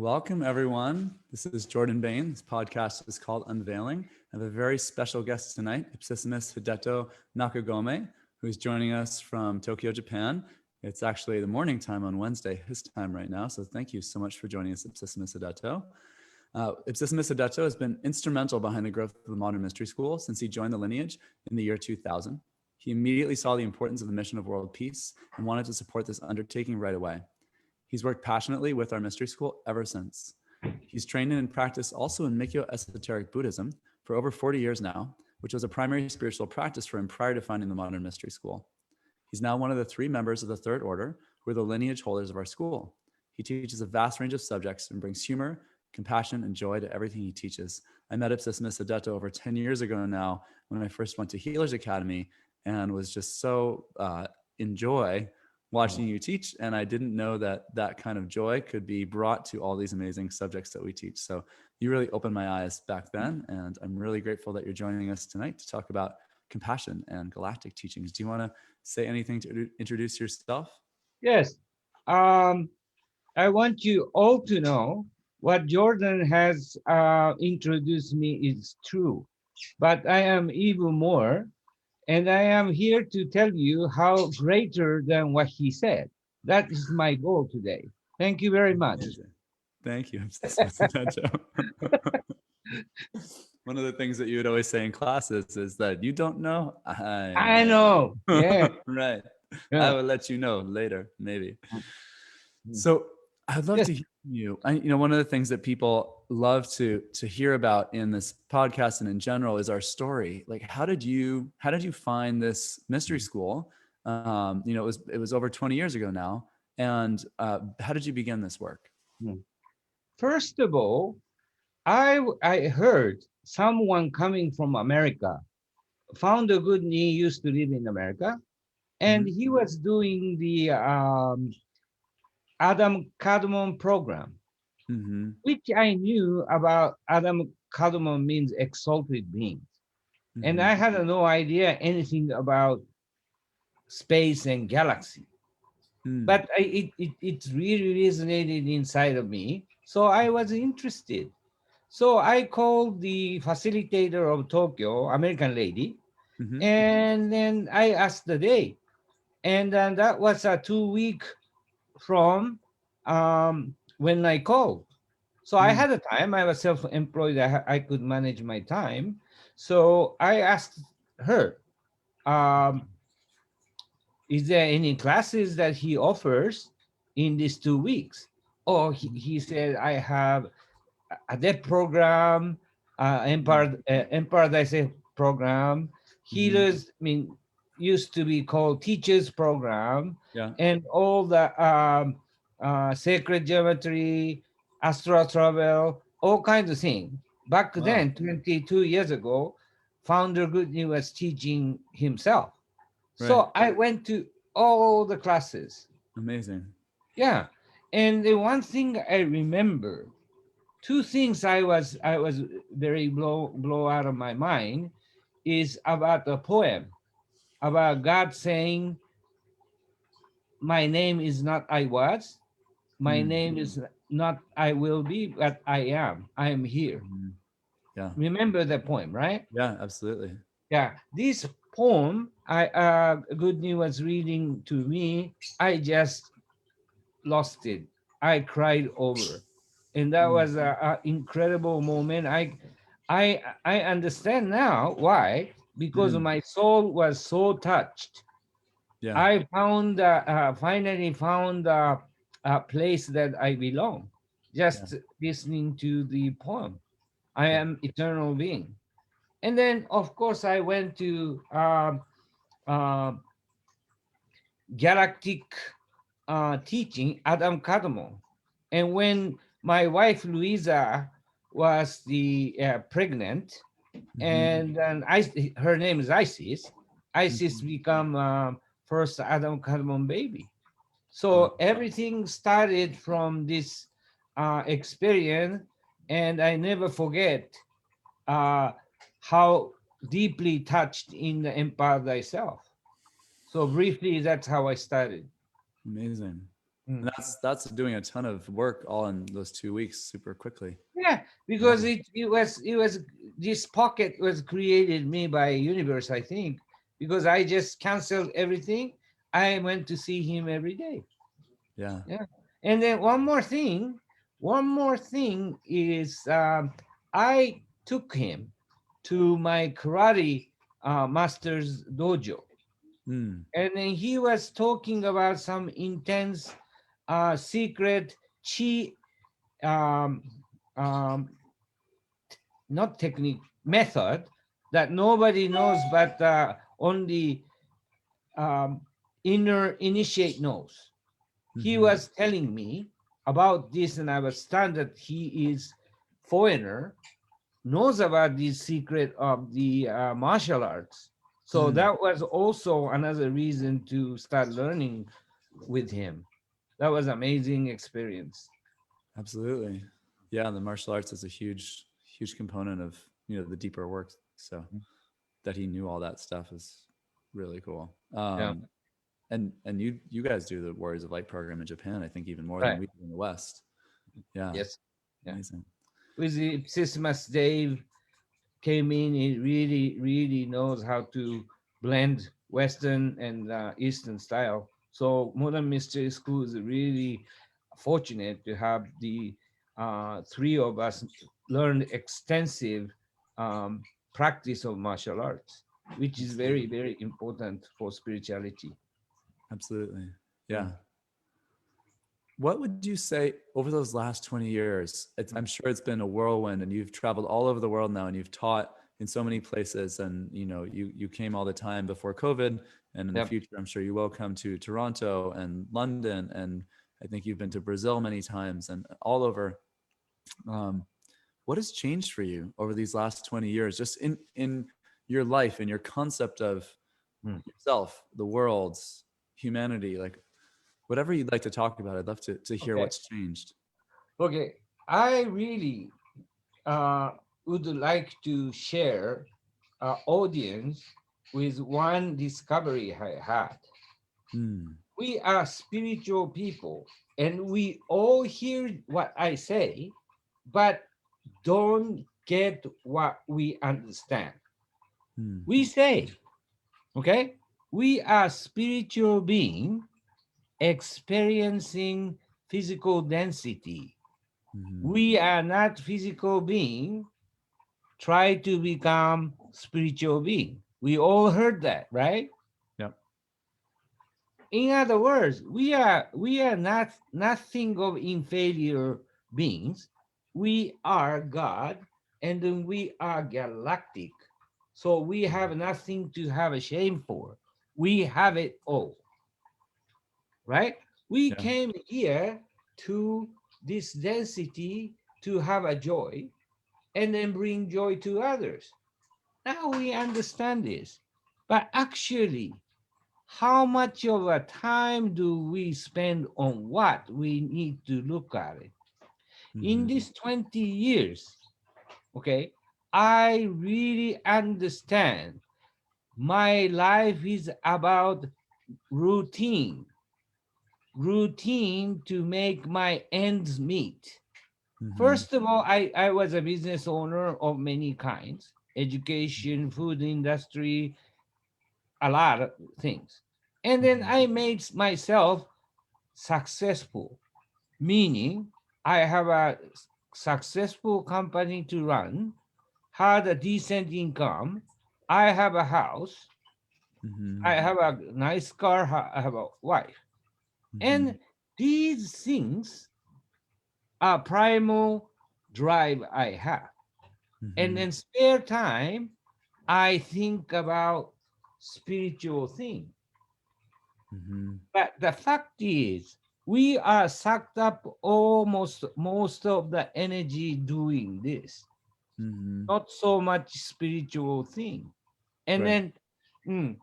Welcome, everyone. This is Jordan Bain. This podcast is called Unveiling. I have a very special guest tonight, Ipsissimus Hideto Nakagome, who is joining us from Tokyo, Japan. It's actually the morning time on Wednesday, his time right now. So thank you so much for joining us, Ipsissimus Hideto. Ipsissimus Hideto has been instrumental behind the growth of the modern mystery school since he joined the lineage in the year 2000. He immediately saw the importance of the mission of world peace and wanted to support this undertaking right away. He's worked passionately with our mystery school ever since. He's trained and practiced also in Mikyo esoteric Buddhism for over 40 years now, which was a primary spiritual practice for him prior to founding the modern mystery school. He's now one of the 3 members of the Third Order, who are the lineage holders of our school. He teaches a vast range of subjects and brings humor, compassion, and joy to everything he teaches. I met Ipsissimus Hideto over 10 years ago now when I first went to Healers Academy and was just so in joy watching you teach. And I didn't know that that kind of joy could be brought to all these amazing subjects that we teach. So you really opened my eyes back then. And I'm really grateful that you're joining us tonight to talk about compassion and galactic teachings. Do you want to say anything to introduce yourself? Yes. I want you all to know what Jordan has introduced me is true, but I am even more. And I am here to tell you how greater than what he said. That is my goal today. Thank you very much. Amazing. Thank you. One of the things that you would always say in classes is that you don't know. I know. Yeah. Right. Yeah. I will let you know later, maybe. So I'd love to hear from you. One of the things that people love to hear about in this podcast and in general is our story. Like, how did you find this mystery school? It was over 20 years ago now. And how did you begin this work? First of all, I heard someone coming from America. Founder Goodney used to live in America, and he was doing the Adam Kadmon program, which I knew about. Adam Kadmon means exalted beings. And I had no idea anything about space and galaxy. But it really resonated inside of me. So I was interested. So I called the facilitator of Tokyo, American lady, and then I asked the date. And then that was a 2 week from when I called. So I had a time. I was self-employed. I could manage my time. So I asked her, is there any classes that he offers in these 2 weeks? Oh, he said, I have a debt program, Paradise program, healers, used to be called teachers program, and all the sacred geometry, astral travel, all kinds of things. Back then, 22 years ago, Founder Goodney was teaching himself. So I went to all the classes. Amazing. Yeah. And the one thing I remember, 2 things I was very blow out of my mind is about a poem about God saying, my name is not I was, my name is not I will be, but I am. I am here. Yeah. Remember that poem, right? Yeah, absolutely. Yeah. This poem, Goodney was reading to me. I just lost it. I cried over. And that was an incredible moment. I understand now why, because my soul was so touched. Yeah. I found finally found a place that I belong. Just listening to the poem, I am eternal being. And then, of course, I went to Galactic teaching, Adam Kadmon. And when my wife Louisa was pregnant, and then her name is Isis. Isis become first Adam Kadmon baby. So everything started from this experience, and I never forget how deeply touched in the Empower Thyself. So briefly, that's how I started. Amazing. And that's doing a ton of work all in those 2 weeks super quickly. Yeah, because it was this pocket was created me by universe, I think, because I just canceled everything. I went to see him every day. Yeah. Yeah. And then one more thing is I took him to my karate master's dojo. Mm. And then he was talking about some intense secret chi, um, um, not technique, method that nobody knows, but only um, inner initiate knows. He Mm-hmm. was telling me about this, and I was stunned that he is foreigner, knows about the secret of the martial arts. So Mm. that was also another reason to start learning with him. That was amazing experience. Absolutely. Yeah, the martial arts is a huge component of, the deeper work. So that he knew all that stuff is really cool. Yeah, And you guys do the Warriors of Light program in Japan, I think even more than right. we do in the West. Yeah. Yes. Yeah. Amazing. With the Ipsissimus Dave came in, he really knows how to blend Western and Eastern style. So Modern Mystery School is really fortunate to have the three of us learn extensive um, practice of martial arts, which is very, Absolutely. very important for spirituality. Absolutely. Mm, Yeah. What would you say over those last 20 years? I'm mm. sure it's been a whirlwind, and you've traveled all over the world now, and you've taught in so many places, and you came all the time before COVID, and in the Yep. future I'm sure you will come to Toronto and London, and I think you've been to Brazil many times and all over. Um, what has changed for you over these last 20 years, just in your life, in your concept of Mm. yourself, the world, humanity, like whatever you'd like to talk about? I'd love to hear Okay. what's changed. Okay. I really uh, would like to share audience with one discovery I had. Hmm. We are spiritual people and we all hear what I say, but don't get what we understand. Hmm. We say, okay, we are spiritual being experiencing physical density. Hmm. We are not physical being try to become spiritual being. We all heard that, right? Yep. In other words, we are not nothing of inferior beings. We are God, and then we are galactic. So we have nothing to have a shame for. We have it all, right? We Yeah. came here to this density to have a joy and then bring joy to others. Now we understand this. But actually, how much of a time do we spend on what we need to look at it? In Hmm. these 20 years, okay, I really understand my life is about routine, routine to make my ends meet. Hmm. First of all, I was a business owner of many kinds, education, food industry, a lot of things. And then Hmm. I made myself successful, meaning I have a successful company to run, had a decent income, I have a house, Hmm. I have a nice car, I have a wife. Hmm. And these things are primal drive I have. And Hmm. then spare time, I think about spiritual things. Hmm. But the fact is, we are sucked up almost most of the energy doing this, Hmm. not so much spiritual thing. And Right. then mm,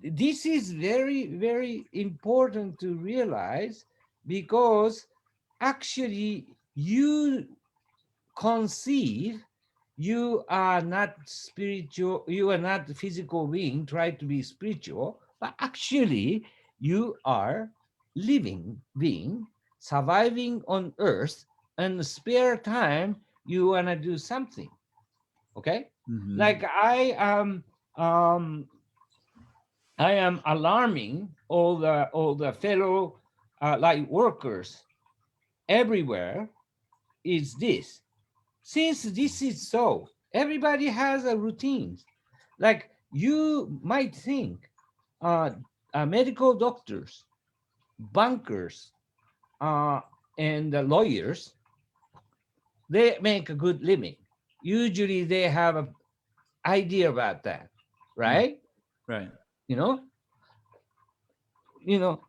this is very, very important to realize because actually you conceive you are not spiritual, you are not physical being, try to be spiritual, but actually you are living being, surviving on Earth, and spare time, you want to do something. Okay? Like I am alarming all the fellow like workers everywhere is this. Since this is so, everybody has a routine. Like you might think medical doctors, bankers, and lawyers, they make a good living. Usually they have an idea about that, right? Right. You know,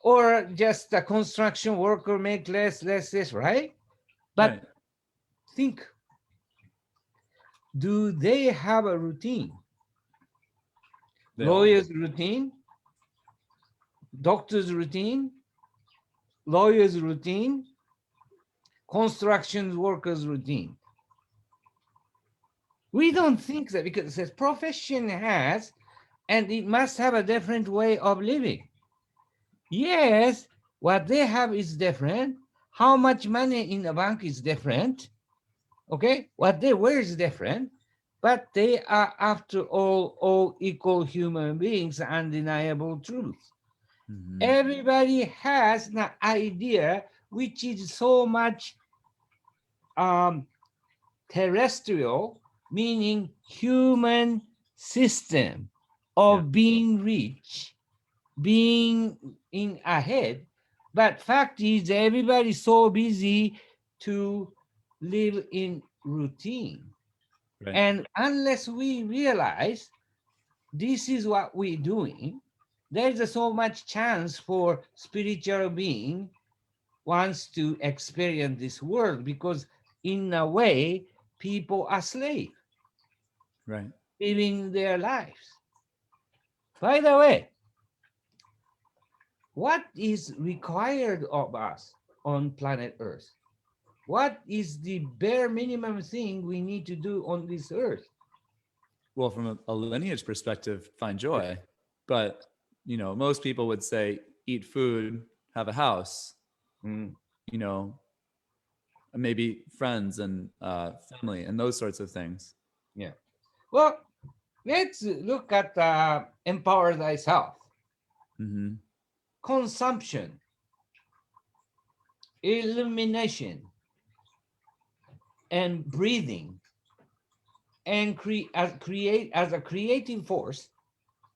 or just a construction worker make less, right? But Right. think, do they have a routine? They all Lawyers routine, doctors routine, lawyers routine, construction workers routine. We don't think that because it says profession has, and it must have a different way of living. Yes, what they have is different. How much money in the bank is different. Okay, what they wear is different, but they are, after all equal human beings, undeniable truth. Everybody has an idea which is so much terrestrial, meaning human system of being rich, being in ahead. But fact is, everybody's so busy to live in routine. Right. And unless we realize this is what we're doing, there's so much chance for spiritual being wants to experience this world, because in a way, people are slave, Right. living their lives. By the way, what is required of us on planet Earth? What is the bare minimum thing we need to do on this Earth? Well, from a lineage perspective, find joy. But, most people would say eat food, have a house, you know, maybe friends and family and those sorts of things. Yeah. Well, let's look at empower thyself. Consumption, illumination, and breathing, and create as a creative force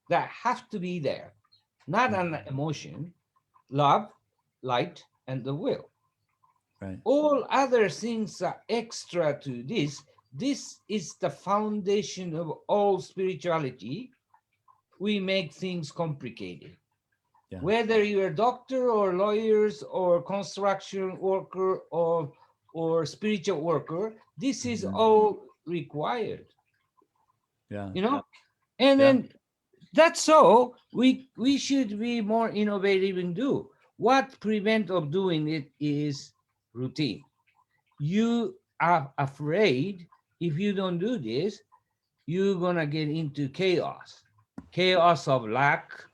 that have to be there, not an emotion, love, light, and the will. Right. All other things are extra to this. This is the foundation of all spirituality. We make things complicated. Yeah. Whether you're a doctor or lawyers or construction worker or spiritual worker, this is all required. Yeah. And then that's so we should be more innovative and do. What prevent of doing it is routine. You are afraid if you don't do this, you're gonna get into chaos of lack,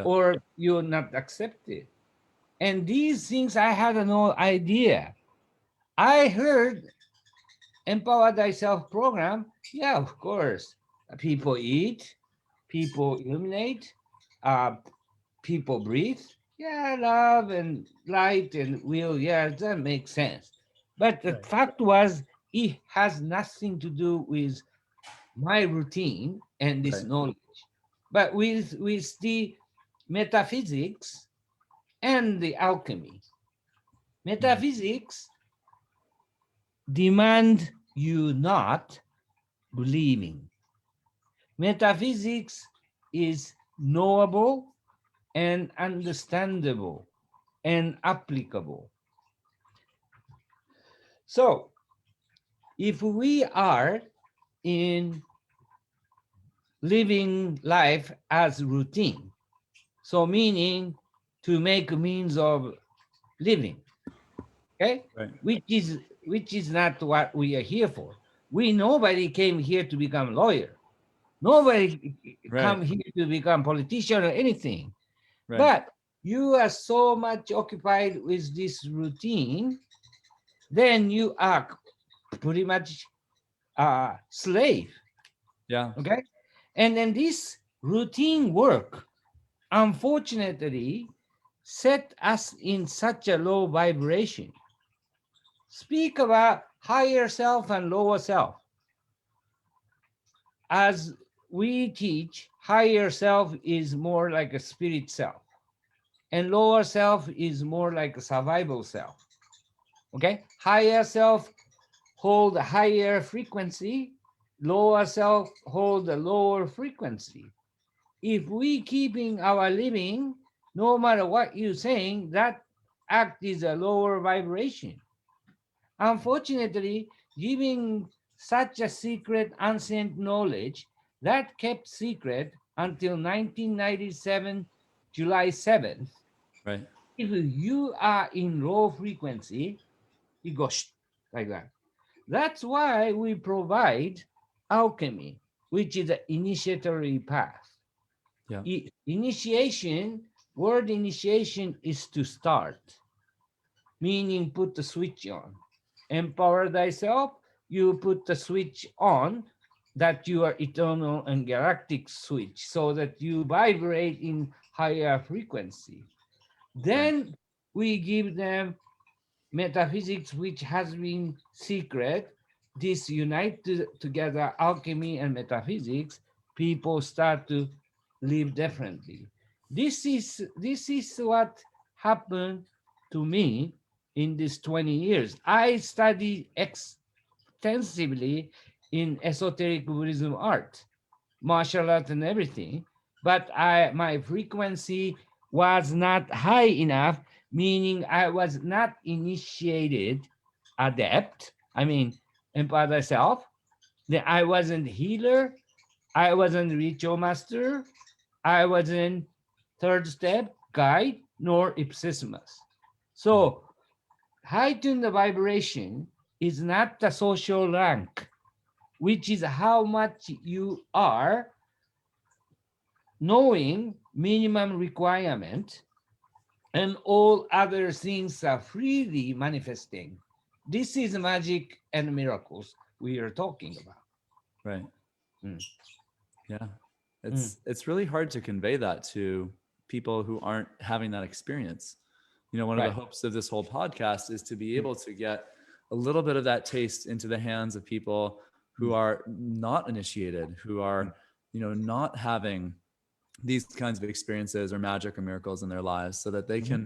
or you're not accepted. And these things I had no idea. I heard Empower Thyself program. Yeah, of course. People eat, people illuminate, people breathe. Yeah, love and light and will. Yeah, that makes sense. But the fact was, it has nothing to do with my routine and this knowledge, but with the metaphysics and the alchemy. Metaphysics demand you not believing. Metaphysics is knowable and understandable and applicable. So, if we are in living life as routine, so meaning to make means of living, okay, which is not what we are here for. Nobody came here to become lawyer. Nobody come here to become politician or anything. But you are so much occupied with this routine, then you are pretty much slave. Yeah. Okay. And then this routine work, unfortunately, set us in such a low vibration. Speak about higher self and lower self. As we teach, higher self is more like a spirit self, and lower self is more like a survival self. Okay? Higher self hold a higher frequency, lower self hold a lower frequency. If we keeping our living, no matter what you're saying, that act is a lower vibration. Unfortunately, giving such a secret, ancient knowledge that kept secret until 1997, July 7th, Right. if you are in low frequency, you go shh, like that. That's why we provide alchemy, which is the initiatory path. Yeah. Initiation, word initiation is to start, meaning put the switch on. Empower thyself, you put the switch on, that you are eternal and galactic switch, so that you vibrate in higher frequency. Right. Then we give them metaphysics, which has been secret. This unite together alchemy and metaphysics, people start to live differently. This is what happened to me in these 20 years. I studied extensively in esoteric Buddhism art, martial art and everything, but my frequency was not high enough, meaning I was not initiated adept. I mean, empower thyself. Then I wasn't healer. I wasn't ritual master. I wasn't third step guide nor Ipsissimus. Mhm. So heighten the vibration is not the social rank, which is how much you are knowing minimum requirement, and all other things are freely manifesting. This is magic and miracles we are talking about. Right. Mm, Yeah. mm, It's really hard to convey that to people who aren't having that experience. One of the right. hopes of this whole podcast is to be Mm, able to get a little bit of that taste into the hands of people who mm, are not initiated, who mm, are, not having these kinds of experiences or magic or miracles in their lives, so that mhm,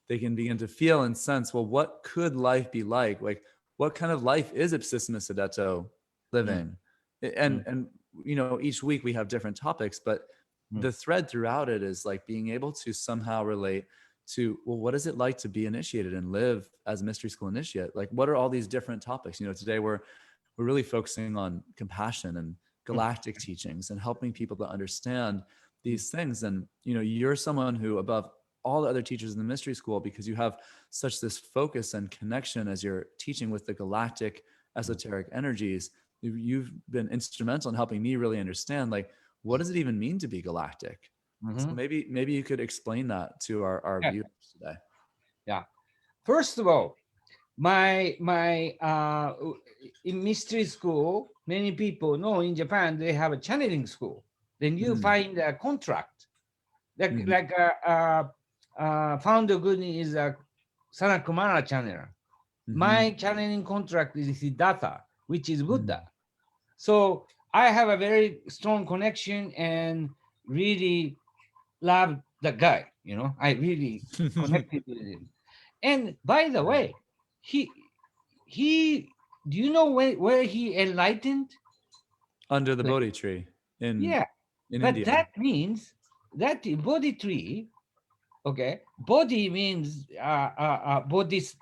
they can begin to feel and sense, well, what could life be like? Like, what kind of life is Ipsissimus Hideto mm, living? mm, And each week we have different topics, but mm, the thread throughout it is like being able to somehow relate to, well, what is it like to be initiated and live as a mystery school initiate? Like, what are all these different topics? Today we're really focusing on compassion and mm, galactic teachings and helping people to understand mm, these things. And you're someone who, above all the other teachers in the mystery school, because you have such this focus and connection as you're teaching with the galactic mm, esoteric energies, you've been instrumental in helping me really understand, like, what does it even mean to be galactic? So mhm. maybe you could explain that to our Yeah, viewers today. yeah. First of all, my in mystery school, many people know in Japan they have a channeling school. Then you Mm, find a contract, like mm, like founder Guni is a Sanakumara channeler. mm-hmm, My channeling contract is Siddhartha, which is mm, Buddha. So I have a very strong connection and really love the guy. I really connected with him. And by the right. way, he he do you know where he enlightened? Under the Like, Bodhi tree yeah, in but India. that means that the body tree, okay, body means bodhis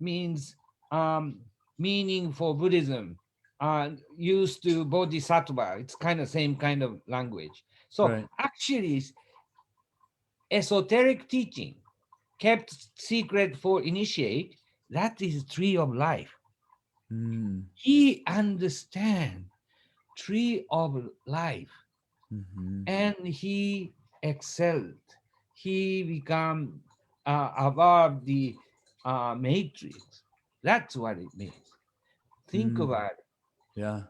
means um meaning for Buddhism, used to bodhisattva. It's kind of same kind of language. So Right. actually, esoteric teaching kept secret for initiate, that is tree of life. Mm, He understand tree of life, mm-hmm, and he excelled. he become above the matrix. That's what it means. Think Mm, about it. yeah.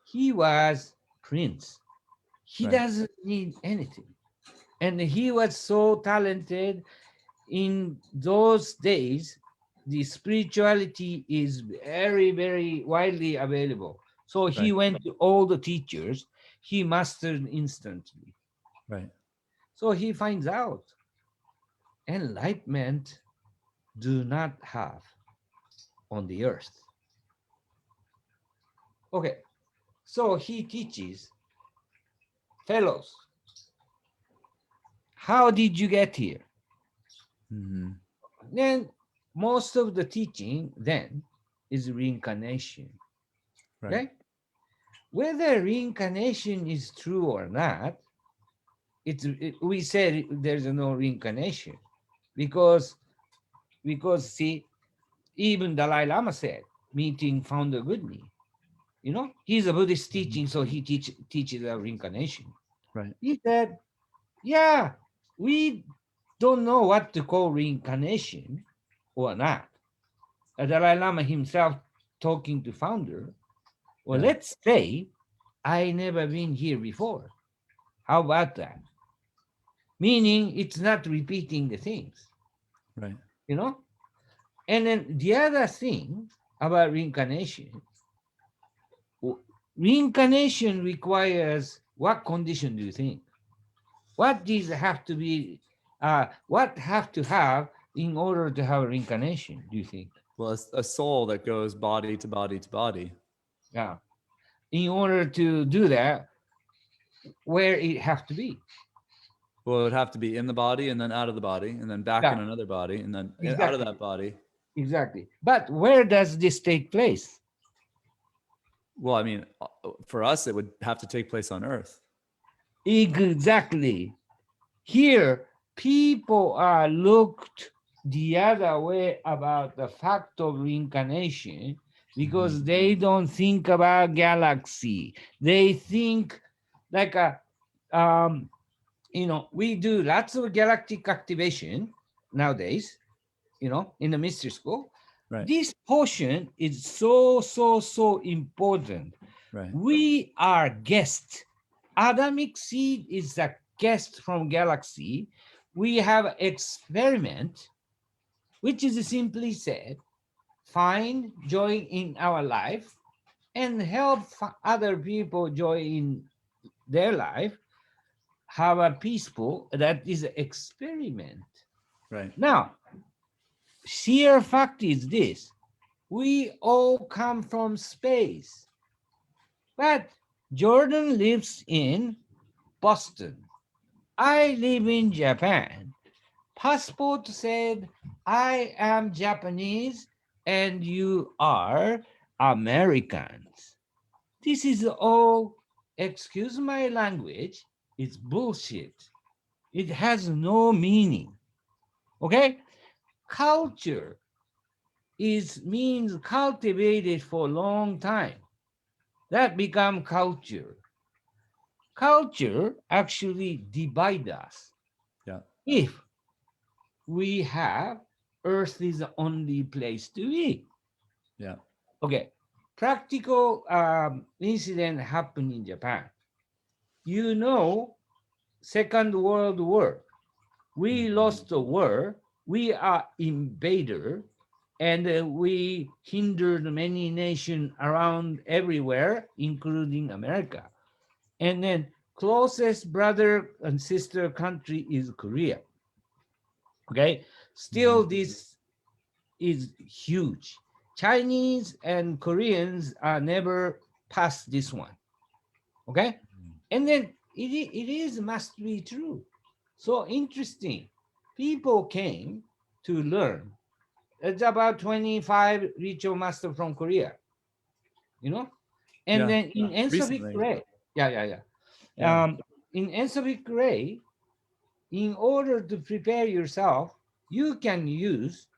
He was prince. He Right. doesn't need anything. And he was so talented in those days. The spirituality is very, very widely available. So he Right. went to all the teachers. He mastered instantly. Right. So he finds out enlightenment do not have on the earth. Okay, so he teaches fellows, how did you get here? Mm-hmm. Then most of the teaching then is reincarnation. Right. Okay, whether reincarnation is true or not, we said there's no reincarnation because see, even Dalai Lama said meeting founder Goodney. He's a Buddhist Mhm. teaching, so he teaches a reincarnation. Right. He said, yeah, we don't know what to call reincarnation or not. Dalai Lama himself talking to founder, well, Yeah. let's say I never been here before. How about that? Meaning it's not repeating the things, Right. you know? And then the other thing about reincarnation, w- reincarnation requires what condition do you think? What does have to be, what have to have in order to have reincarnation, do you think? Well, it's a soul that goes body to body to body. Yeah. In order to do that, where it have to be? Well, it would have to be in the body and then out of the body and then back in Yeah, another body and then out of exactly. that body. Exactly. But where does this take place? Well, I mean, for us, it would have to take place on Earth. Exactly. Here, people are looked the other way about the fact of reincarnation because Mm-hmm. they don't think about galaxy. They think like we do lots of galactic activation nowadays, in the mystery school. Right. This portion is so, so, so important. Right. We are guests. Adamic seed is a guest from galaxy. We have experiment, which is simply said, find joy in our life and help other people joy in their life, have a peaceful, that is experiment. Right. Now, sheer fact is this: we all come from space, but Jordan lives in Boston. I live in Japan. Passport said I am Japanese and you are Americans. This is all, excuse my language, it's bullshit. It has no meaning. Okay? Culture is means cultivated for a long time. That become culture. Culture actually divide us. Yeah. If we have Earth is the only place to be. Yeah. Okay, practical incident happened in Japan. You know, Second World War. We Mm-hmm. lost the war. We are invader, and we hindered many nations around everywhere, including America. And then closest brother and sister country is Korea. Okay, Mm-hmm. still this is huge. Chinese and Koreans are never past this one. Okay, and then it is must be true. So interesting. People came to learn. It's about 25 ritual master from Korea, you know, and Yeah. then in Ensobic Recently. Ray, yeah. Yeah. In Ensobic Ray, in order to prepare yourself, you can use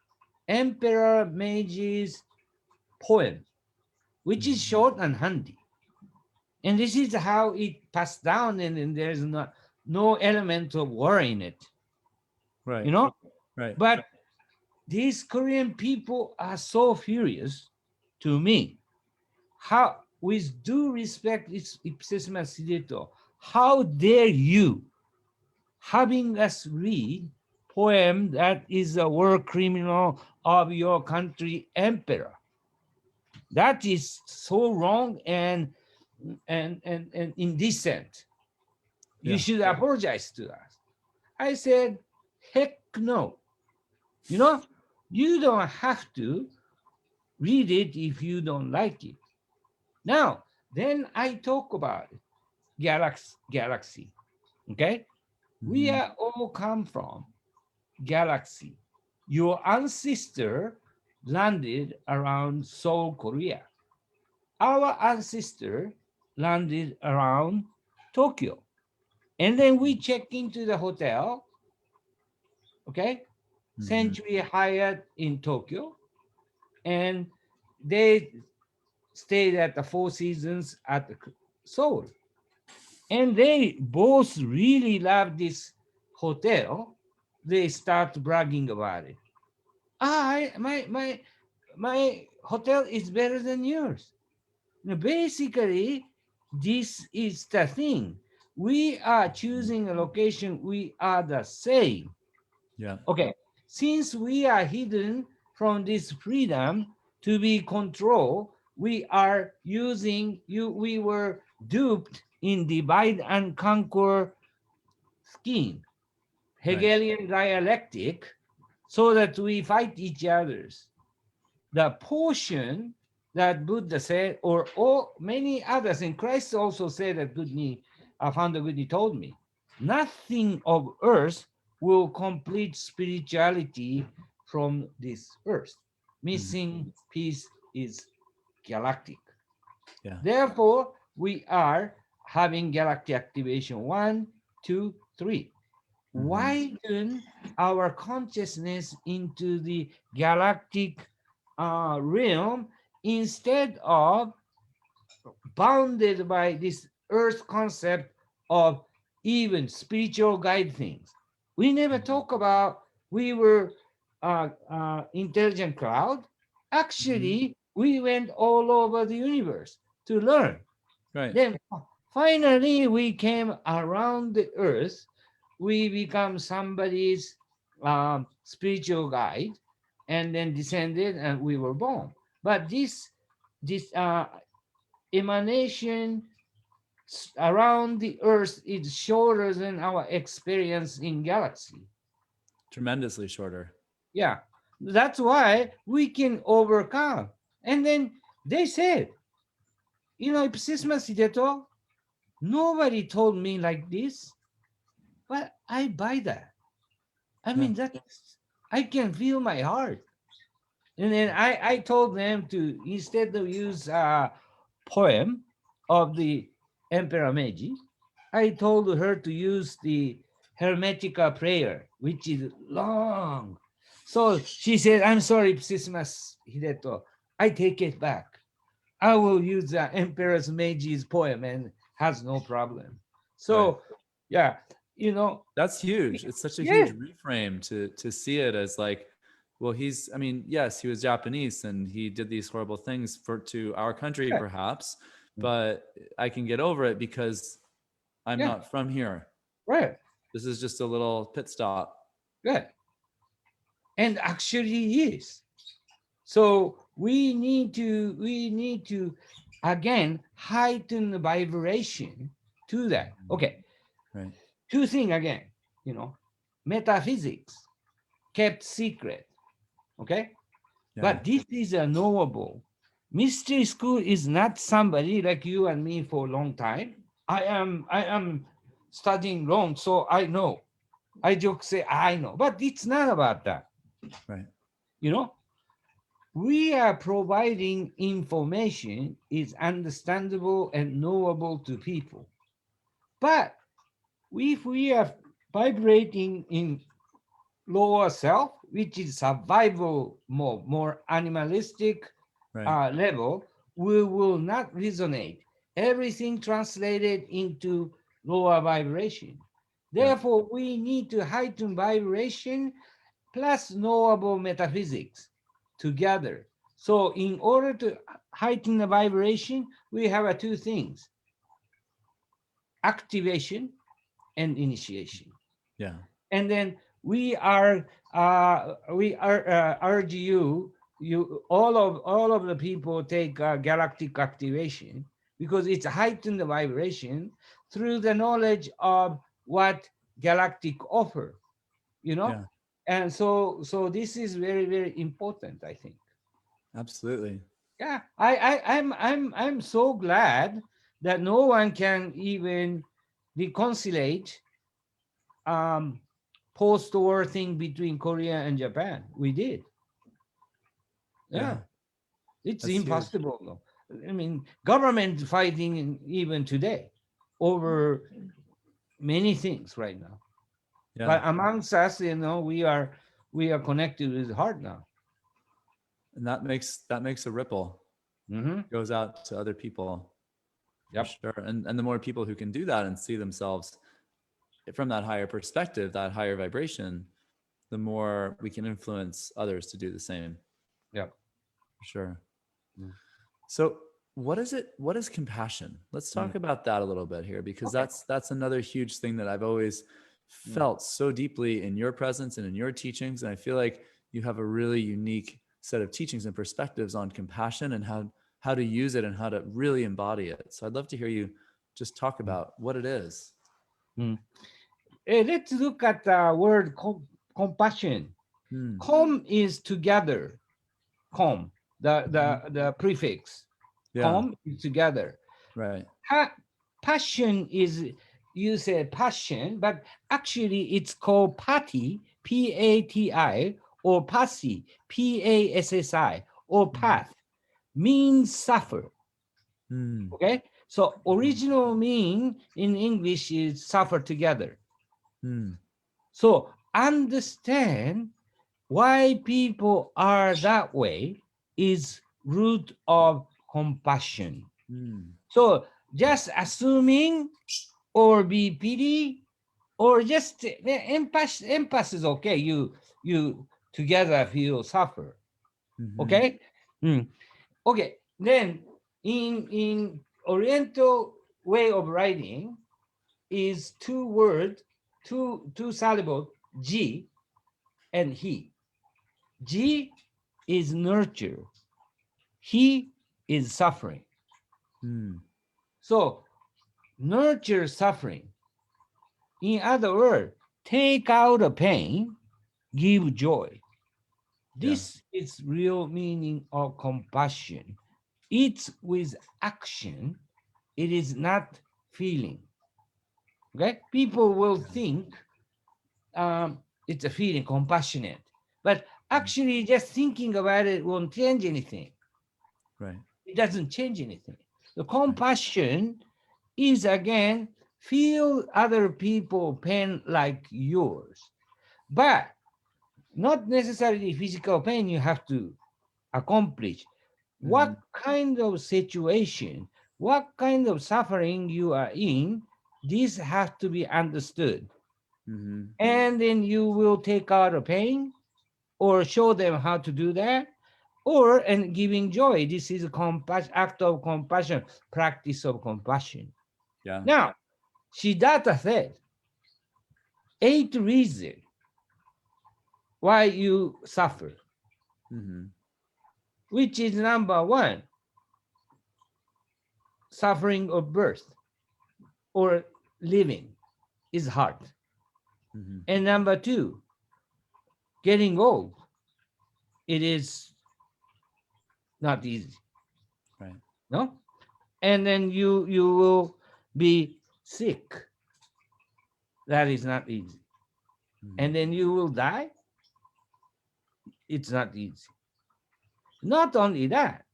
Emperor Meiji's poem, which is Mm-hmm. short and handy. And this is how it passed down, and there's no element of war in it. Right. you know. Right. But these Korean people are so furious to me. How, with due respect, it's Ipsissimus Hideto, how dare you having us read poem that is a war criminal of your country emperor? That is so wrong and indecent. You Yeah. should apologize to us. I said, heck no. You know, you don't have to read it if you don't like it. Now, then I talk about it. Galaxy. Okay? We Mhm. are all come from galaxy. Your ancestor landed around Seoul, Korea. Our ancestor landed around Tokyo. And then we check into the hotel, okay? Mhm. Century Hyatt in Tokyo. And they stayed at the Four Seasons at Seoul. And they both really love this hotel. They start bragging about it. My hotel is better than yours. Now, basically, this is the thing. We are choosing a location, we are the same. Yeah. Okay, since we are hidden from this freedom to be controlled, we are using you, we were duped in divide and conquer scheme, Right. Hegelian dialectic, so that we fight each others. The portion that Buddha said, or all many others, and Christ also said that Founder Goody told me, nothing of earth will complete spirituality from this earth. Mhm. Missing piece is galactic. Yeah. Therefore, we are having galactic activation 1, 2, 3. Mhm. Widen our consciousness into the galactic realm instead of bounded by this earth concept of even spiritual guide things. We never talk about we were intelligent cloud. Mhm. Actually, we went all over the universe to learn. Right. Then finally, we came around the earth. We become somebody's spiritual guide, and then descended, and we were born. But this emanation around the earth is shorter than our experience in galaxy. Tremendously shorter. Yeah, that's why we can overcome. And then they said, Ipsissimus Hideto, nobody told me like this, but I buy that. I Yeah. mean, that I can feel my heart. And then I told them to, instead of use a poem of the Emperor Meiji, I told her to use the Hermetica prayer, which is long. So she said, I'm sorry, Ipsissimus Hideto, I take it back. I will use the Emperor Meiji's poem and has no problem. Right. So, yeah, you know, That's huge. It's such a huge yes, reframe to see it as like, well, I mean, yes, he was Japanese and he did these horrible things to our country, yeah, perhaps, but I can get over it because I'm yeah, not from here. right, This is just a little pit stop. good. And actually is. So we need to again heighten the vibration to that. Okay, Right. two things again, you know, metaphysics kept secret. Okay, Yeah. but this is a knowable. Mystery school is not somebody like you and me for a long time. I am studying long, so I know. I joke say I know, but it's not about that. Right. You know, we are providing information is understandable and knowable to people. But if we are vibrating in lower self, which is survival, more animalistic Right. level, we will not resonate. Everything translated into lower vibration. Therefore, we need to heighten vibration plus knowable metaphysics together. So in order to heighten the vibration, we have two things: activation and initiation. Yeah. And then we urge you all of the people take galactic activation, because it's heightened the vibration through the knowledge of what galactic offer, you know. Yeah. And so this is very, very important, I think. Absolutely. Yeah, I'm so glad that no one can even reconcile um post-war thing between Korea and Japan. We did. Yeah, Yeah. it's That's huge. impossible. No. I mean, government fighting even today over many things right now. Yeah. But amongst us, we are connected with heart now. And that makes a ripple, Mm-hmm. goes out to other people for Yep. sure. And the more people who can do that and see themselves from that higher perspective, that higher vibration, the more we can influence others to do the same. Yep. For sure. Mm. So what is compassion? Let's Mm. talk about that a little bit here, because Okay. that's another huge thing that I've always Mm. felt so deeply in your presence and in your teachings. And I feel like you have a really unique set of teachings and perspectives on compassion and how to use it and how to really embody it. So I'd love to hear you just talk Mm. about what it is. Mm. Let's look at the word compassion. Hmm. Com is together. Com, Mhm. the prefix. Yeah. Com is together. Right. Passion is, you say passion, but actually it's called pati, P-A-T-I, or passi, P-A-S-S-I, or Mhm. path, means suffer. Hmm. Okay, so Mhm. original mean in English is suffer together. Hmm. So understand why people are that way is root of compassion. Hmm. So just assuming or be pity or just empath is okay. You together feel suffer. Mhm. Okay. Mm. Okay. Then in Oriental way of writing is two word, two syllable, G and he. G is nurture. He is suffering. Hmm. So nurture suffering. In other words, take out a pain, give joy. Yeah. This is real meaning of compassion. It's with action. It is not feeling. Okay, people will think it's a feeling, compassionate, but Mhm. actually, just thinking about it won't change anything. Right. It doesn't change anything. The Right. compassion is again feel other people pain like yours, but not necessarily physical pain you have to accomplish. What Mhm. kind of situation, what kind of suffering you are in, this has to be understood. Mhm. And then you will take out a pain or show them how to do that, or and giving joy. This is a act of compassion, practice of compassion. Yeah. Now, Siddhartha said, 8 reasons why you suffer, Mhm. which is number one, suffering of birth or living is hard. Mhm. And number two, getting old, it is not easy. Right. No? And then you will be sick. That is not easy. Mhm. And then you will die. It's not easy. Not only that,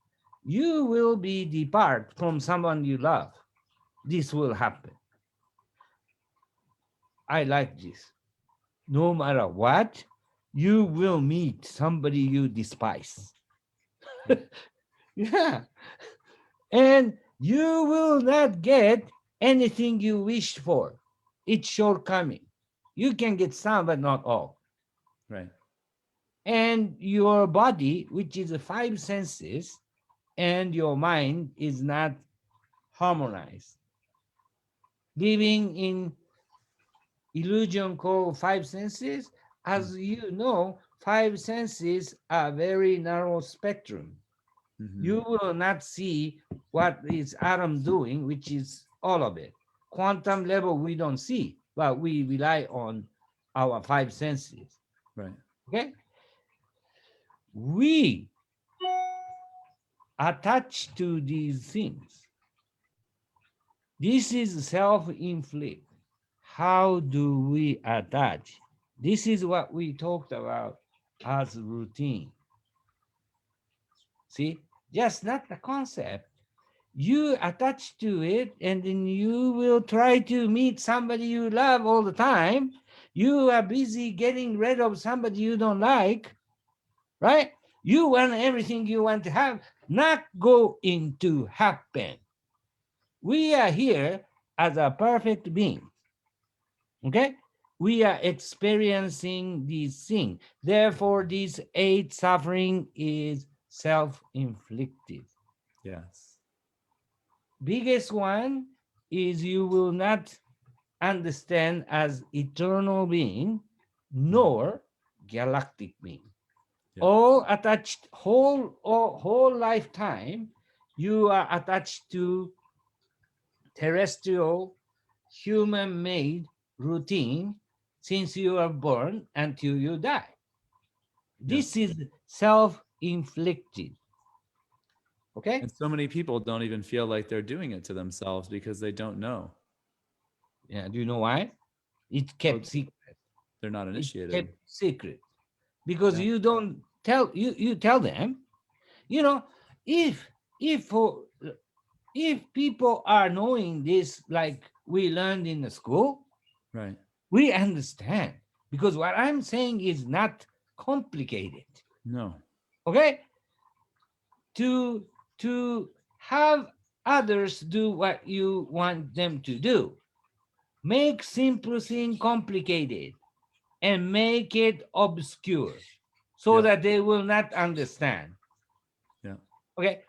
you will be depart from someone you love. This will happen. I like this. No matter what, you will meet somebody you despise. Yeah. Yeah. And you will not get anything you wished for. It's shortcoming. You can get some, but not all. Right. And your body, which is the five senses, and your mind is not harmonized. Living in illusion called five senses, as you know, five senses are very narrow spectrum. Mm-hmm. You will not see what is atom doing, which is all of it. Quantum level we don't see, but we rely on our five senses. Right. Okay? We attach to these things. This is self-inflict. How do we attach? This is what we talked about as routine. See, just not the concept. You attach to it, and then you will try to meet somebody you love all the time. You are busy getting rid of somebody you don't like, right? You want everything you want to have, not going to happen. We are here as a perfect being, okay? We are experiencing these things. Therefore, this eight suffering is self-inflicted. Yes. Biggest one is you will not understand as eternal being nor galactic being. Yeah. All attached, whole lifetime, you are attached to terrestrial, human-made routine since you are born until you die. Yeah. This is self-inflicted. Okay? And so many people don't even feel like they're doing it to themselves because they don't know. Yeah. Do you know why? It Or kept secret. they're not It initiated. kept secret because Yeah. you don't tell you tell them. You know, if if for if people are knowing this like we learned in the school, Right. we understand because what I'm saying is not complicated. No. Okay, to have others do what you want them to do, make simple thing complicated and make it obscure so Yeah. that they will not understand. Yeah. Okay,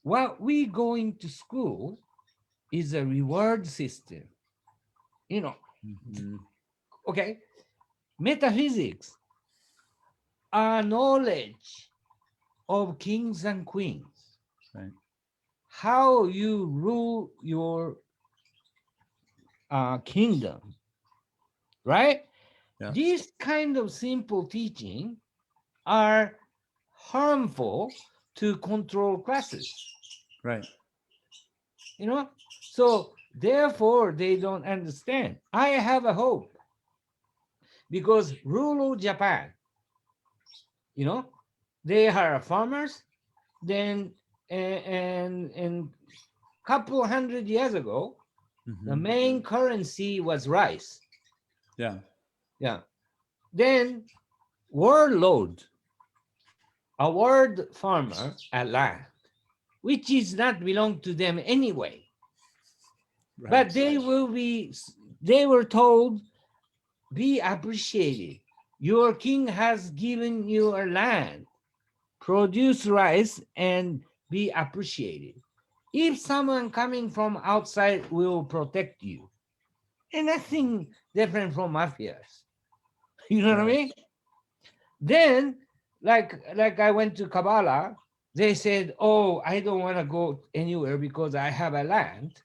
what we going to school is a reward system. You know, Mm-hmm. okay, metaphysics are knowledge of kings and queens, Right. how you rule your kingdom, right? Yes. These kind of simple teaching are harmful to control classes, Right. you know? So therefore they don't understand. I have a hope because rural Japan, you know, they are farmers. Then and couple hundred years ago, the Mm-hmm. main currency was rice. Yeah. Yeah. Then warlord, a word farmer, a land, which is not belong to them anyway. Right. But they were told, be appreciated. Your king has given you a land, produce rice and be appreciated. If someone coming from outside will protect you, and nothing different from mafias. You know what I Right. mean? Then, like I went to Kabbalah, they said, "Oh, I don't want to go anywhere because I have a land.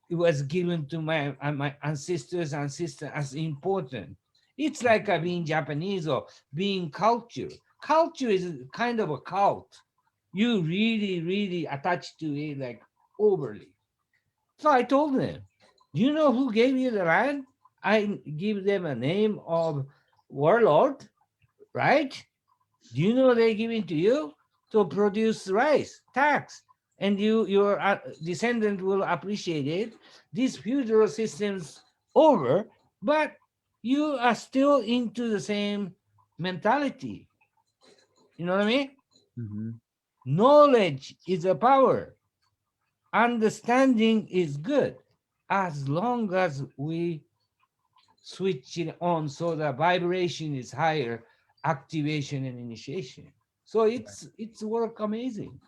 It was given to my ancestors as important." It's like being Japanese or being culture. Culture is kind of a cult. You really attach to it like overly. So I told them, "Do you know who gave you the land?" I give them a name of warlord, right? Do you know they give it to you to produce rice tax, and your descendant will appreciate it. This feudal system's over, but you are still into the same mentality. You know what I mean? Mm-hmm. Knowledge is a power. Understanding is good as long as we switch it on so the vibration is higher, activation and initiation. So it's work amazing.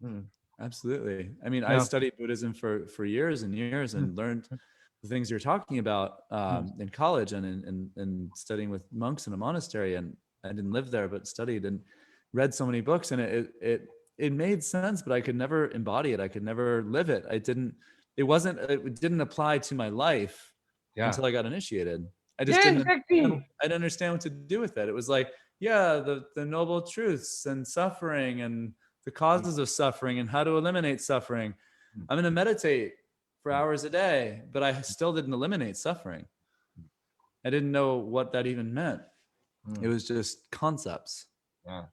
Mm. Absolutely. I mean, I Yeah. studied Buddhism for years and years Mm, and learned the things you're talking about mm, in college and in studying with monks in a monastery. And I didn't live there, but studied and read so many books, and it made sense, but I could never embody it. I could never live it. It didn't apply to my life yeah. until I got initiated. I just Yeah, didn't exactly. I didn't understand what to do with it. It was like, yeah, the noble truths and suffering and the Mm, causes of suffering and how to eliminate suffering. mm, I'm going to meditate for mm, hours a day, but I still didn't eliminate suffering. I didn't know what that even meant. It mm, was just concepts, yeah.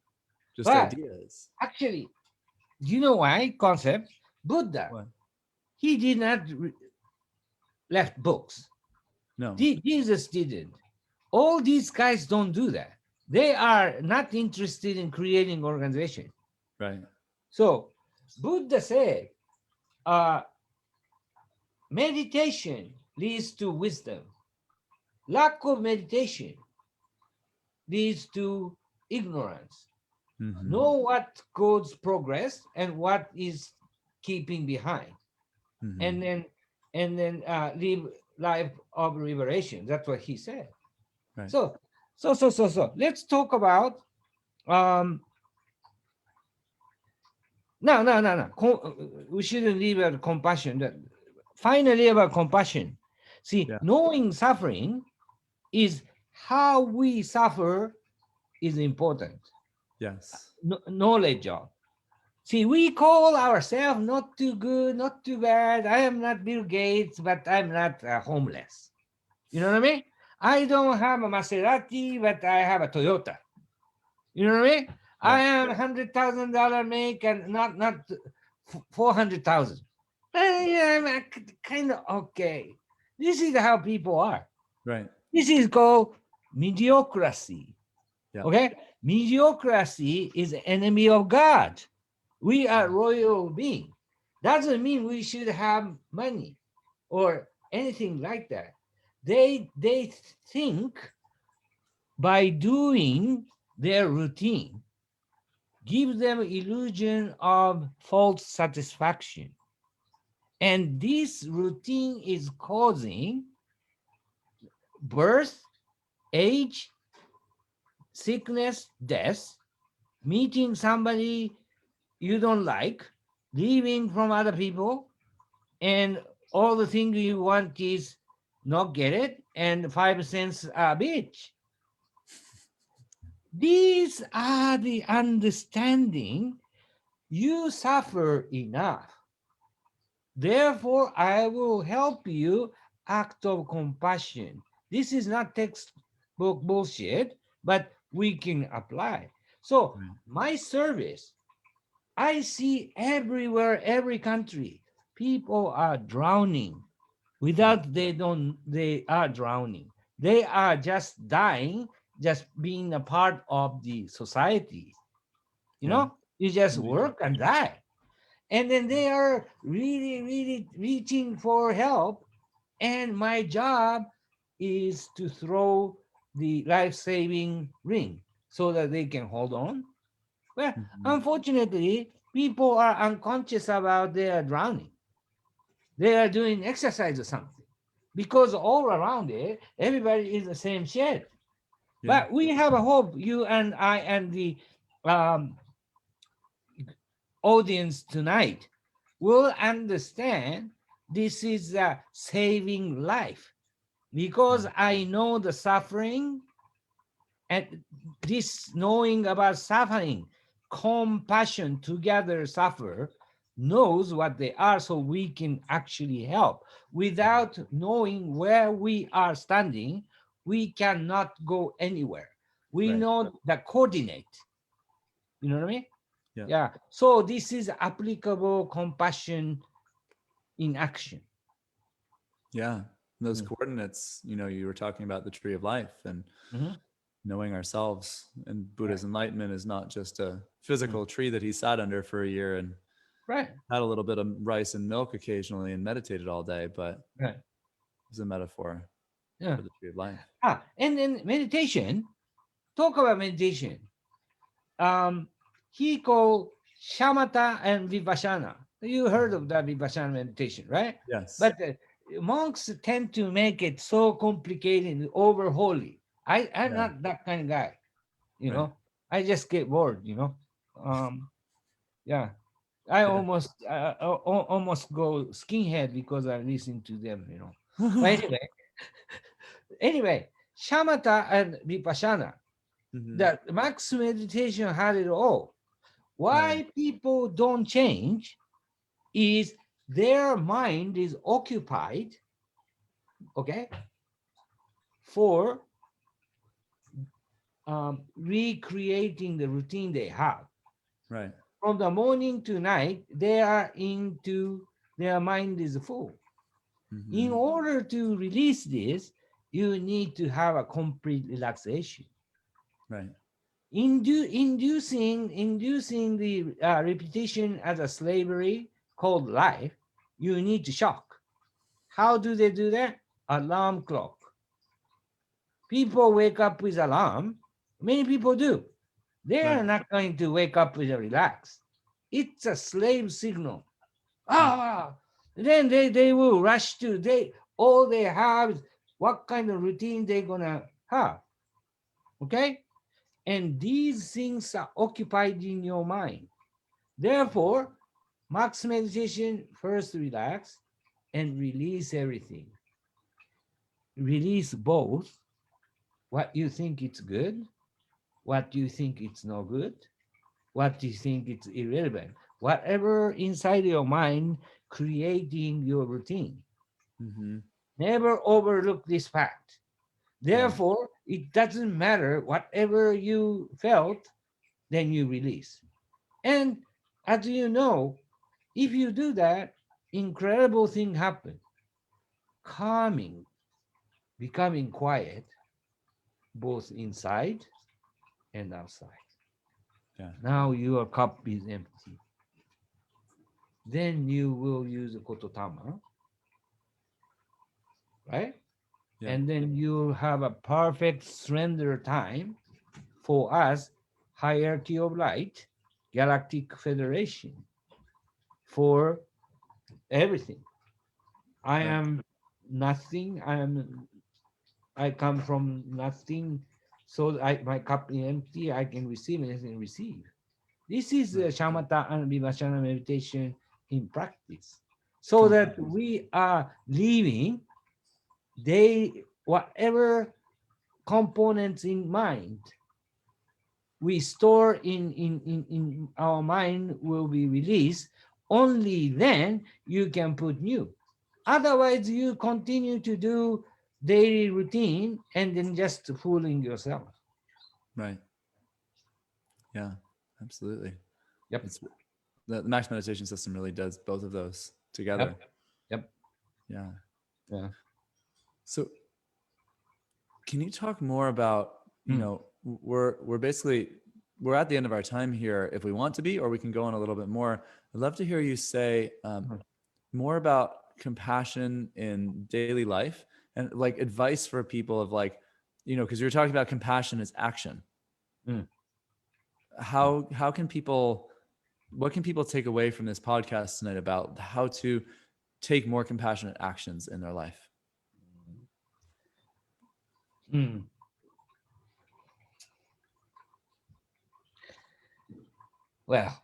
just But ideas. actually, do you know why? Concept Buddha, What? he did not left books. No. Jesus didn't. All these guys don't do that. They are not interested in creating organization. Right. So Buddha said, uh, meditation leads to wisdom. Lack of meditation leads to ignorance. Mm-hmm. Know what causes progress and what is keeping behind, Mm-hmm. and then live life of liberation. That's what he said. Right. So so let's talk about um no. We shouldn't leave out compassion. Finally, about compassion. See, Yeah. knowing suffering is how we suffer is important. Yes. Knowledge of. See, we call ourselves not too good, not too bad. I am not Bill Gates, but I'm not homeless. You know what I mean? I don't have a Maserati, but I have a Toyota. You know what I mean? I Yeah. am $100,000 make and not 400,000. Yeah, I'm kind of okay. This is how people are. Right. This is called mediocrity. Yeah. Okay, mediocrity is the enemy of God. We are royal beings. Doesn't mean we should have money or anything like that. They think by doing their routine gives them illusion of false satisfaction. And this routine is causing birth, age, sickness, death, meeting somebody you don't like, leaving from other people, and all the things you want is not get it, and 5 cents a bitch. These are the understanding you suffer enough. Therefore, I will help you act of compassion. This is not textbook bullshit, but we can apply. So, Right. my service, I see everywhere, every country, people are drowning Yeah. without they are drowning. They are just dying, just being a part of the society. You Yeah. know, you just Amazing. work and die. And then they are really, really reaching for help. And my job is to throw the life saving ring so that they can hold on. Well, Mm-hmm. unfortunately, people are unconscious about their drowning. They are doing exercise or something because all around it, everybody is the same shit. Yeah. But we have a hope, you and I and the um, audience tonight will understand this is saving life Yeah. because I know the suffering and this knowing about suffering, compassion together suffer knows what they are so we can actually help. Without knowing where we are standing, we cannot go anywhere. We Right. know the coordinate. You know what I mean? Yeah. Yeah. So this is applicable compassion in action. Yeah. Those Mm. coordinates, you were talking about the tree of life and Mhm. knowing ourselves. And Right. Buddha's enlightenment is not just a Mm. physical tree that he sat under for a year and Right. had a little bit of rice and milk occasionally and meditated all day, but Right. it's a metaphor. Yeah. for the tree of life. And then meditation. Talk about meditation. He called shamatha and vipassana. You heard of that vipassana meditation, right? Yes. But monks tend to make it so complicated and over holy. I'm Yeah. not that kind of guy, you Right. know. I just get bored, you know. Yeah, I Yeah. almost go skinhead because I listen to them, you know. But anyway, shamatha and vipassana. Mhm. That max meditation had it all. Right. Why people don't change is their mind is occupied, okay, for recreating the routine they have. Right. From the morning to night, they are into their mind is full. In Mhm. order to release this, you need to have a complete relaxation. Right. Inducing the repetition as a slavery called life, you need to shock. How do they do that? Alarm clock. People wake up with alarm. Many people do. They Right. are not going to wake up with a relax. It's a slave signal. Mm. Ah, then they will rush to they all they have is what kind of routine they're gonna have. Okay? And these things are occupied in your mind. Therefore, max meditation, first relax and release everything. Release both what you think it's good, what you think it's no good, what you think it's irrelevant. Whatever inside your mind creating your routine. Mhm. Never overlook this fact. Right. Therefore, it doesn't matter whatever you felt, then you release. And as you know, if you do that, incredible thing happen. Calming, becoming quiet, both inside and outside. Yeah. Now your cup is empty. Then you will use kototama, right? Yeah. And then you have a perfect surrender time for us, hierarchy of light, Galactic Federation, for everything. I Right. am nothing. I come from nothing. So my cup is empty. I can receive anything. Receive. This is Right. shamatha and vipassana meditation in practice, so that Completely. we are leaving they whatever components in mind we store in our mind will be released. Only then you can put new. Otherwise, you continue to do daily routine and then just fooling yourself. Right. Yeah. Absolutely. Yep. It's the max meditation system really does both of those together. Yep. Yep. Yeah. Yeah. So can you talk more about, Hmm. we're basically we're at the end of our time here if we want to be, or we can go on a little bit more. I'd love to hear you say more about compassion in daily life and like advice for people of like, because you're talking about compassion as action. Hmm. How can people, what can people take away from this podcast tonight about how to take more compassionate actions in their life? Hmm. Well,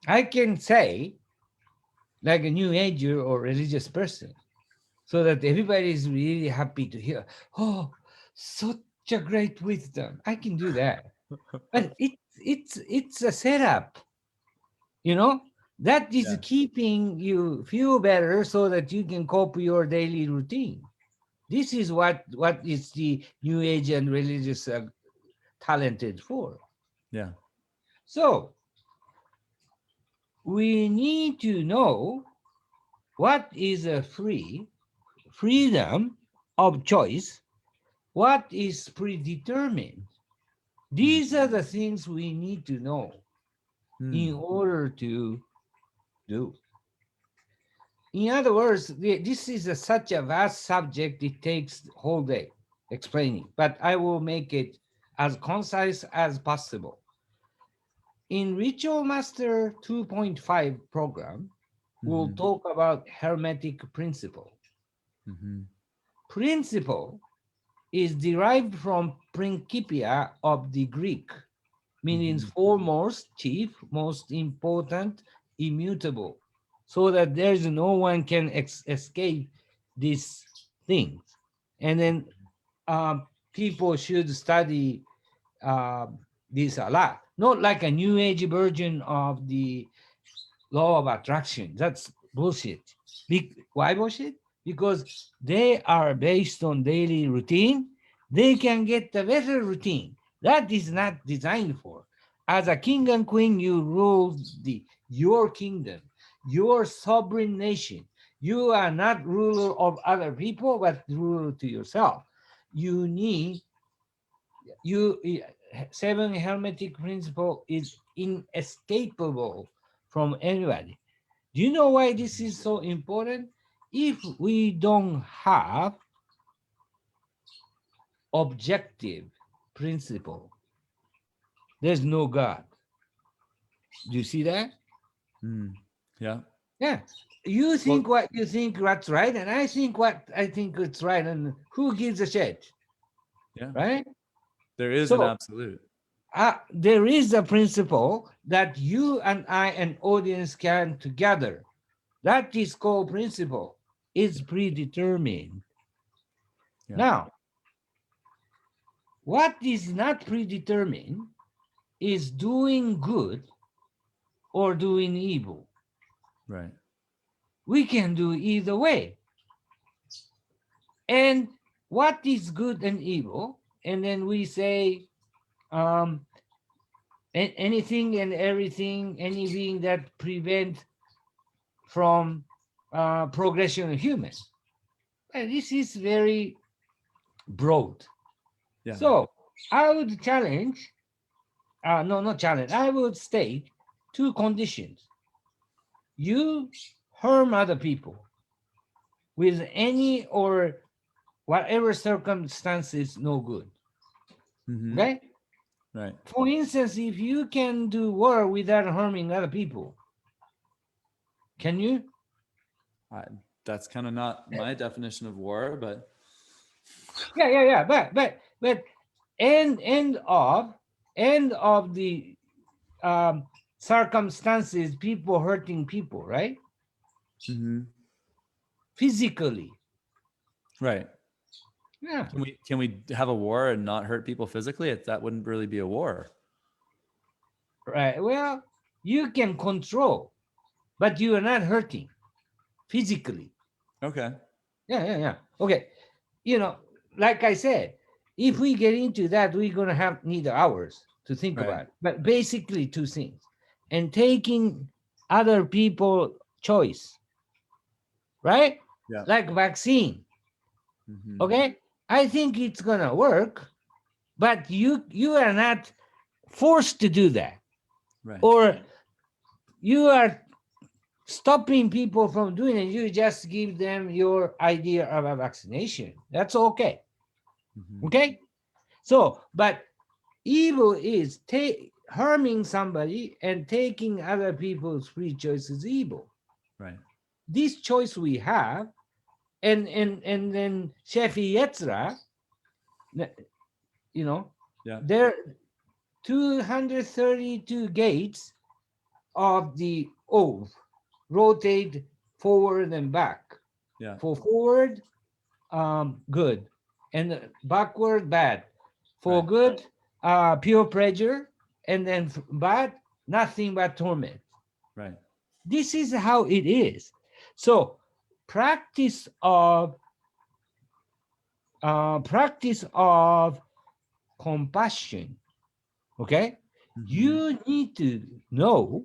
I can say like a new ager or religious person, so that everybody is really happy to hear. Oh, such a great wisdom! I can do that, but it's a setup, you know. That is Yeah. keeping you feel better so that you can cope your daily routine. This is what is the new age and religious talented for. Yeah. So we need to know what is a freedom of choice, what is predetermined. These are the things we need to know in Mm. order to do. In other words, this is such a vast subject, it takes whole day explaining, but I will make it as concise as possible. In Ritual Master 2.5 program, we'll talk about Hermetic principle. Principle is derived from principia of the Greek, meaning foremost, chief, most important, immutable, so that there's no one can escape these things. And then people should study uh, this a lot, not like a new age version of the law of attraction. That's bullshit. Why bullshit? Because they are based on daily routine. They can get the better routine. That is not designed for. As a king and queen, you rule your kingdom, your sovereign nation. You are not ruler of other people, but ruler to yourself. You need you seven hermetic principle is inescapable from anybody. Do you know why this is so important? If we don't have objective principle, there's no God. Do you see that? Yeah. Yeah. You think what you think what's right, and I think what I think it's right, and who gives a shit? Yeah. Right? There is an absolute. There is a principle that you and I and audience can together. That is called principle. It's predetermined. Yeah. Now, what is not predetermined is doing good or doing evil. Right. We can do either way. And what is good and evil? And then we say anything and everything, anything that prevent from progression of humans. And this is very broad. Yeah. So I would challenge, no, not challenge, I would state two conditions. You harm other people with any or whatever circumstances no good. Okay? Right. For instance, if you can do war without harming other people, can you? That's kind of not my definition of war, but Yeah. But end of the circumstances, people hurting people, right? Physically. Right. Yeah. Can we have a war and not hurt people physically? That wouldn't really be a war. Right. Well, you can control, but you are not hurting physically. Okay. Yeah. Okay. You know, like I said, if we get into that, we're gonna have need hours to think about it. But basically two things. And taking other people choice, right? Yeah. Like vaccine. Okay. I think it's gonna work, but you are not forced to do that. Right. Or you are stopping people from doing it. You just give them your idea of a vaccination. That's okay. Okay. So, but evil is harming somebody and taking other people's free choice is evil. Right. This choice we have, and then Shefi Yetzra, you know, there 232 gates of the oath rotate forward and back. Yeah. For forward, good, and backward, bad. For good, pure pleasure, and then bad, nothing but torment. Right. This is how it is. So practice of compassion. Okay, you need to know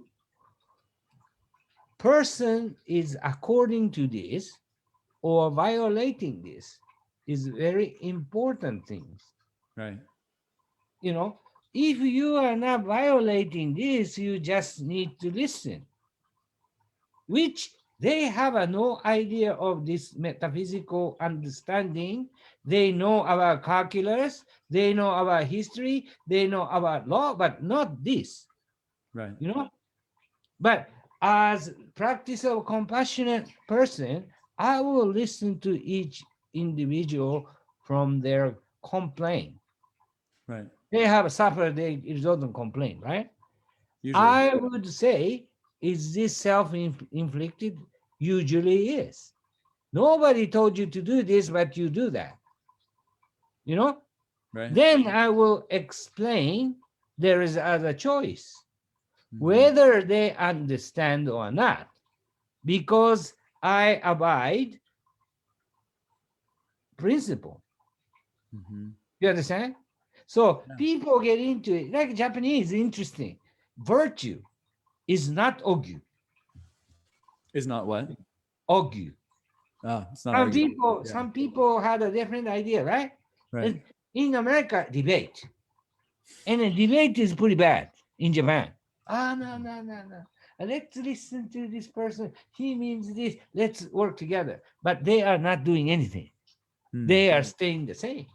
person is according to this or violating this is very important things. Right. You know, if you are not violating this, you just need to listen, which They have no idea of this metaphysical understanding. They know about calculus, they know about history, they know about law, but not this, Right. you know. But as practice of compassionate person, I will listen to each individual from their complaint. Right. They have suffered, they don't complain, right? Usually. I would say, is this self-inflicted? Usually is. Nobody told you to do this, but you do that. You know? Right. Then I will explain there is other choice, Mm-hmm. whether they understand or not, because I abide principle. Mm-hmm. You understand? So Yeah. people get into it. Like Japanese, interesting. Virtue is not ogu. Is not what? Ogu. Ah, it's not Some arguing. people, Yeah. some people had a different idea, right? Right. And in America, debate. And a debate is pretty bad in Japan. Ah, no, no, no, no. Let's listen to this person. He means this. Let's work together. But they are not doing anything. Mm. They are staying the same.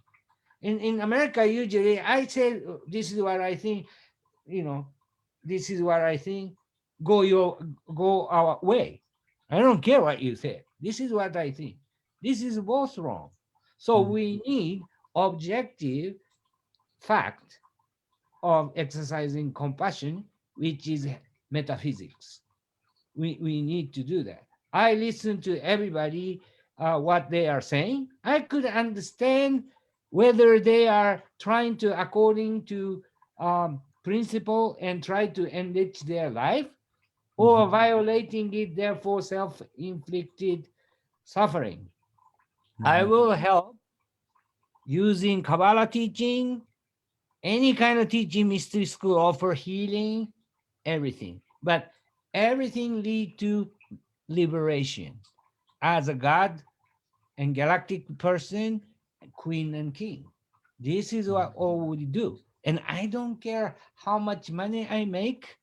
In America, usually I say, this is what I think, you know, this is what I think. Go our way. I don't care what you say. This is what I think. This is both wrong. So Mm. we need objective fact of exercising compassion, which is metaphysics. We need to do that. I listen to everybody, what they are saying. I could understand whether they are trying to, according to principle, and try to enrich their life, or Mm-hmm. violating it, therefore self-inflicted suffering. I Mm-hmm. will help using Kabbalah teaching, any kind of teaching, mystery school offer healing, everything. But everything lead to liberation. As a god and galactic person, queen and king. This is what all we do. And I don't care how much money I make.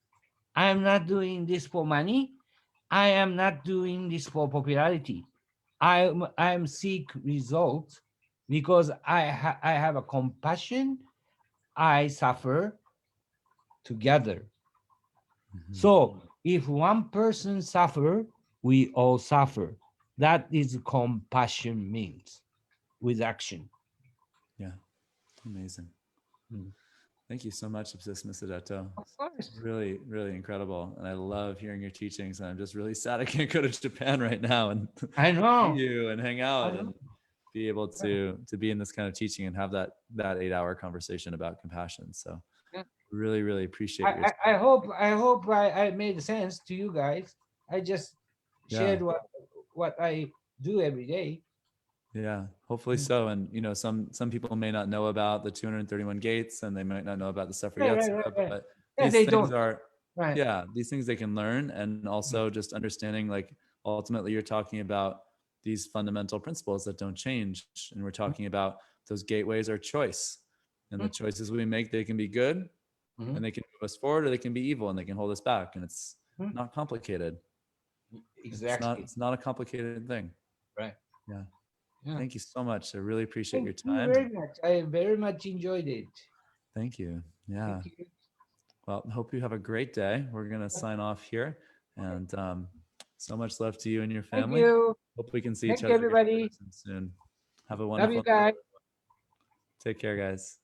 I am not doing this for money. I am not doing this for popularity. I am seek results because I have a compassion. I suffer together. Mm-hmm. So if one person suffer, we all suffer. That is compassion means with action. Yeah. Amazing. Mm. Thank you so much, Ipsissimus Hideto. Of course. Really, really incredible. And I love hearing your teachings. And I'm just really sad I can't go to Japan right now and I see know. you and hang I out know. and be able to be in this kind of teaching and have that 8 hour conversation about compassion. So Yeah. really, really appreciate I, your I, I time. hope I hope I made sense to you guys. I just Yeah. shared what I do every day. Yeah, hopefully Mm. so. And some people may not know about the 231 gates, and they might not know about the Sefer Right, right, right, Yetzirah, right. but Yeah, these they things don't. are, Right. yeah, these things they can learn, and Mm. also just understanding, like, ultimately you're talking about these fundamental principles that don't change, and we're talking about those gateways are choice, and the Mm. choices we make, they can be good, Mm. and they can move us forward, or they can be evil, and they can hold us back, and it's Mm. not complicated. Exactly. It's not a complicated thing. Right. Yeah. Yeah. Thank you so much. I really appreciate Thank your you time. very much. I very much enjoyed it. Thank you. Yeah. Thank you. Well, hope you have a great day. We're going to sign off here. And so much love to you and your Thank family. you. Hope we can see each Thank you, other again in everybody. person soon. Have a Love you wonderful night. guys. Take care, guys.